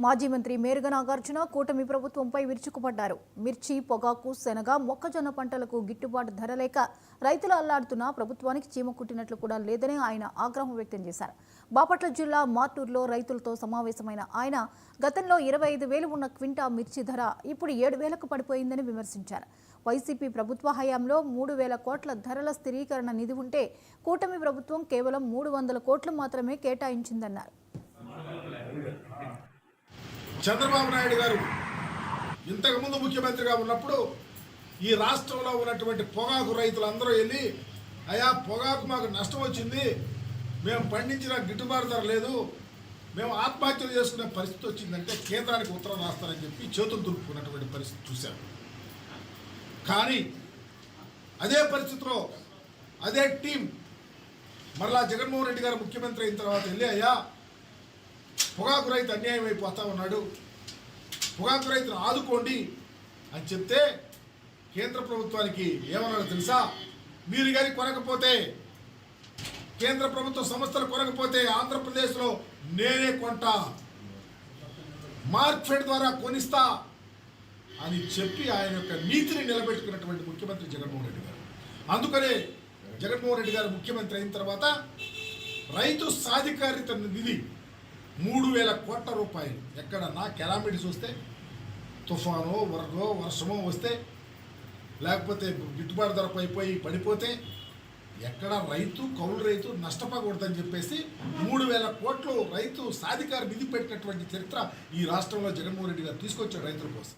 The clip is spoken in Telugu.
మాజీ మంత్రి మేరుగ నాగార్జున కూటమి ప్రభుత్వంపై విరుచుకుపడ్డారు. మిర్చి, పొగాకు, శనగ, మొక్కజొన్న పంటలకు గిట్టుబాటు ధర లేక రైతులు అల్లాడుతున్నా ప్రభుత్వానికి చీమ కుట్టినట్లు కూడా లేదని ఆయన ఆగ్రహం వ్యక్తం చేశారు. బాపట్ల జిల్లా మార్టూరులో రైతులతో సమావేశమైన ఆయన గతంలో 25,000 ఉన్న క్వింటా మిర్చి ధర ఇప్పుడు 7,000కు పడిపోయిందని విమర్శించారు. వైసీపీ ప్రభుత్వ హయాంలో 3,000 కోట్ల ధరల స్థిరీకరణ నిధి ఉంటే కూటమి ప్రభుత్వం కేవలం 300 కోట్లు మాత్రమే కేటాయించిందన్నారు. చంద్రబాబు నాయుడు గారు ఇంతకుముందు ముఖ్యమంత్రిగా ఉన్నప్పుడు ఈ రాష్ట్రంలో ఉన్నటువంటి పొగాకు రైతులందరూ వెళ్ళి, అయా పొగాకు మాకు నష్టం వచ్చింది, మేము పండించిన గిట్టుబాటు ధర లేదు, మేము ఆత్మహత్యలు చేసుకునే పరిస్థితి వచ్చిందంటే కేంద్రానికి ఉత్తరం రాస్తారని చెప్పి చేతులు దులుపుకున్నటువంటి పరిస్థితి చూశాం. కానీ అదే పరిస్థితిలో అదే టీం మరలా జగన్మోహన్ రెడ్డి గారు ముఖ్యమంత్రి అయిన తర్వాత వెళ్ళి, అయ్యా పొగాకు రైతు అన్యాయం అయిపోతా ఉన్నాడు, పొగాకు రైతును ఆదుకోండి అని చెప్తే కేంద్ర ప్రభుత్వానికి ఏమన్నారో తెలుసా? మీరు కానీ కొనకపోతే, కేంద్ర ప్రభుత్వ సంస్థలు కొనకపోతే ఆంధ్రప్రదేశ్లో నేనే కొంటా, మార్కెట్ ద్వారా కొనిస్తా అని చెప్పి ఆయన యొక్క నీతిని నిలబెట్టుకున్నటువంటి ముఖ్యమంత్రి జగన్మోహన్ రెడ్డి గారు. అందుకనే జగన్మోహన్ రెడ్డి గారు ముఖ్యమంత్రి అయిన తర్వాత రైతు సాధికారిత నిధి 3,000 కోట్ల రూపాయలు ఎక్కడన్నా కెలామిటీస్ వస్తే, తుఫాను, వరదో, వర్షమో వస్తే, లేకపోతే గిట్టుబాటు ధర అయిపోయి పడిపోతే ఎక్కడ రైతు, కౌలు రైతు నష్టపోకూడదని చెప్పేసి 3,000 కోట్లు రైతు సాధికార నిధి పెట్టినటువంటి చరిత్ర ఈ రాష్ట్రంలో జగన్మోహన్ రెడ్డి గారు తీసుకొచ్చాడు రైతుల కోసం.